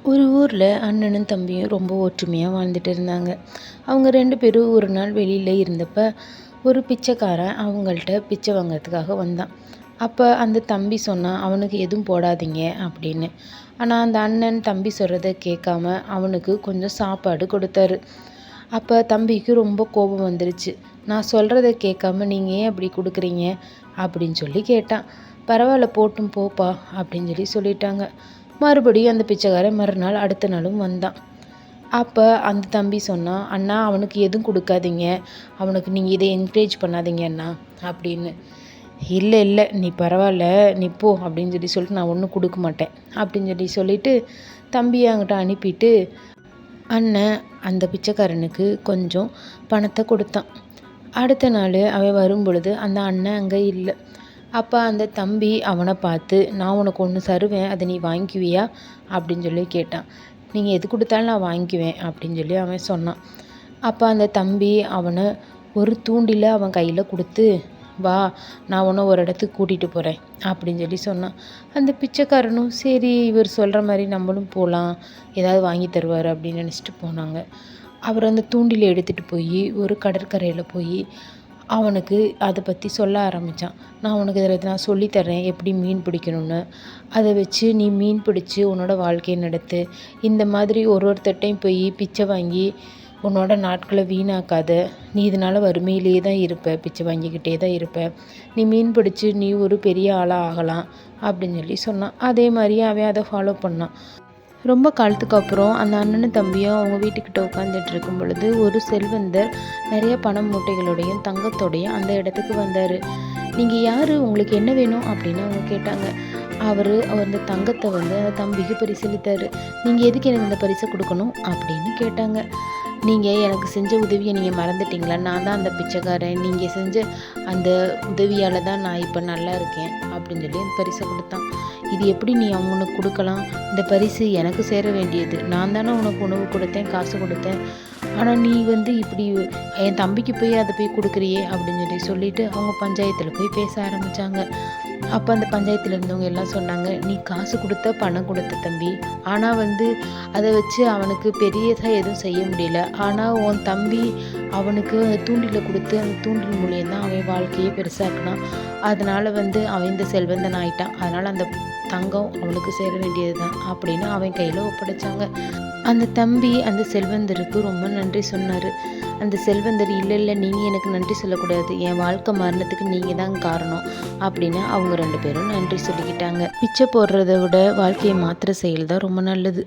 ஒரு ஊரில் அண்ணனும் தம்பியும் ரொம்ப ஒற்றுமையாக வாழ்ந்துட்டு இருந்தாங்க. அவங்க 2 பேரும் ஒரு நாள் வெளியில் இருந்தப்ப ஒரு பிச்சைக்காரன் அவங்கள்ட்ட பிச்சை வாங்கிறதுக்காக வந்தான். அப்போ அந்த தம்பி சொன்னான், அவனுக்கு எதுவும் போடாதீங்க அப்படின்னு. ஆனால் அந்த அண்ணன் தம்பி சொல்கிறத கேட்காம அவனுக்கு கொஞ்சம் சாப்பாடு கொடுத்தாரு. அப்போ தம்பிக்கு ரொம்ப கோபம் வந்துருச்சு. நான் சொல்கிறத கேட்காம நீங்கள் ஏன் அப்படி கொடுக்குறீங்க அப்படின்னு சொல்லி கேட்டான். பரவாயில்ல போட்டும் போப்பா அப்படின்னு சொல்லிட்டாங்க. மறுபடியும் அந்த பிச்சைக்காரன் மறுநாள் அடுத்த நாளும் வந்தான். அப்போ அந்த தம்பி சொன்னான், அண்ணா அவனுக்கு எதுவும் கொடுக்காதீங்க, அவனுக்கு நீங்கள் இதை என்கரேஜ் பண்ணாதீங்க அண்ணா அப்படின்னு. இல்லை இல்லை நீ பரவாயில்ல நீ போ அப்படின்னு சொல்லிட்டு நான் ஒன்றும் கொடுக்க மாட்டேன் அப்படின்னு சொல்லிட்டு தம்பியை அங்கிட்ட அனுப்பிட்டு அண்ணன் அந்த பிச்சைக்காரனுக்கு கொஞ்சம் பணத்தை கொடுத்தான். அடுத்த நாள் அவன் வரும் பொழுது அந்த அண்ணன் அங்கே இல்லை. அப்போ அந்த தம்பி அவனை பார்த்து, நான் உனக்கு ஒன்று தருவேன், அதை நீ வாங்கிக்குவியா அப்படின்னு சொல்லி கேட்டான். நீங்கள் எது கொடுத்தாலும் நான் வாங்கிக்குவேன் அப்படின்னு சொல்லி அவன் சொன்னான். அப்போ அந்த தம்பி அவனை ஒரு தூண்டில் அவன் கையில் கொடுத்து, வா நான் உன்னை ஒரு இடத்துக்கு கூட்டிகிட்டு போகிறேன் அப்படின்னு சொல்லி சொன்னான். அந்த பிச்சைக்காரனும் சரி இவர் சொல்கிற மாதிரி நம்மளும் போகலாம், ஏதாவது வாங்கி தருவார் அப்படின்னு நினச்சிட்டு போனாங்க. அவர் அந்த தூண்டில் எடுத்துகிட்டு போய் ஒரு கடற்கரையில் போய் அவனுக்கு அதை பற்றி சொல்ல ஆரம்பித்தான். நான் உனக்கு இதில் நான் சொல்லித்தரேன் எப்படி மீன் பிடிக்கணும்னு, அதை வச்சு நீ மீன் பிடிச்சி உன்னோட வாழ்க்கையை நடத்து. இந்த மாதிரி ஒருத்தர்ட்டையும் போய் பிச்சை வாங்கி உன்னோட நாட்களை வீணாக்காத. நீ இதனால் வறுமையிலேயே தான் இருப்ப, பிச்சை வாங்கிக்கிட்டே தான் இருப்ப. நீ மீன் பிடிச்சி நீ ஒரு பெரிய ஆளாக ஆகலாம் அப்படின்னு சொல்லி சொன்னான். அதே மாதிரியே அவன் அதை ஃபாலோ பண்ணான். ரொம்ப காலத்துக்கு அப்புறம் அந்த அண்ணனும் தம்பியும் அவங்க வீட்டுக்கிட்ட உட்காந்துட்டு இருக்கும் பொழுது ஒரு செல்வந்தர் நிறைய பணம் மூட்டைகளோடையும் தங்கத்தோடையும் அந்த இடத்துக்கு வந்தார். நீங்கள் யார், உங்களுக்கு என்ன வேணும் அப்படின்னு அவங்க கேட்டாங்க. அவர் அந்த தங்கத்தை அந்த தம்பிக்கு பரிசளித்தார். நீங்கள் எதுக்கு எனக்கு இந்த பரிசை கொடுக்கணும் அப்படின்னு கேட்டாங்க. நீங்கள் எனக்கு செஞ்ச உதவியை நீங்கள் மறந்துட்டீங்களா? நான் தான் அந்த பிச்சைக்காரன், நீங்கள் செஞ்ச அந்த உதவியால் தான் நான் இப்போ நல்லா இருக்கேன் அப்படின்னு சொல்லி அந்த பரிசை கொடுத்தான். இது எப்படி நீ அவனுக்கு கொடுக்கலாம்? இந்த பரிசு எனக்கு சேர வேண்டியது, நான் தானே உனக்கு உணவு கொடுத்தேன், காசு கொடுத்தேன். ஆனால் நீ இப்படி என் தம்பிக்கு போய் அதை போய் கொடுக்குறியே அப்படின்னு சொல்லிட்டு அவங்க பஞ்சாயத்தில் போய் பேச ஆரம்பித்தாங்க. அப்போ அந்த பஞ்சாயத்தில் இருந்தவங்க எல்லாம் சொன்னாங்க, நீ காசு கொடுத்த பணம் கொடுத்த தம்பி, ஆனால் அதை வச்சு அவனுக்கு பெரியதாக எதுவும் செய்ய முடியல. ஆனால் உன் தம்பி அவனுக்கு தூண்டில் கொடுத்து அந்த தூண்டில் மூலியம் தான் அவன் வாழ்க்கையை பெருசாக்கினான். அதனால் அவன் இந்த செல்வந்தன் ஆயிட்டான். அதனால் அந்த தங்கம் அவனுக்கு சேர வேண்டியது தான் அப்படின்னு அவன் கையில் ஒப்படைச்சாங்க. அந்த தம்பி அந்த செல்வந்தருக்கு ரொம்ப நன்றி சொன்னார். அந்த செல்வந்தர், இல்லை இல்லை நீங்கள் எனக்கு நன்றி சொல்லக்கூடாது, என் வாழ்க்கை மரணத்துக்கு நீங்கள் தான் காரணம் அப்படின்னு அவங்க 2 பேரும் நன்றி சொல்லிக்கிட்டாங்க. பிச்சை போடுறத விட வாழ்க்கையை மாற்றுற செயல் தான் ரொம்ப நல்லது.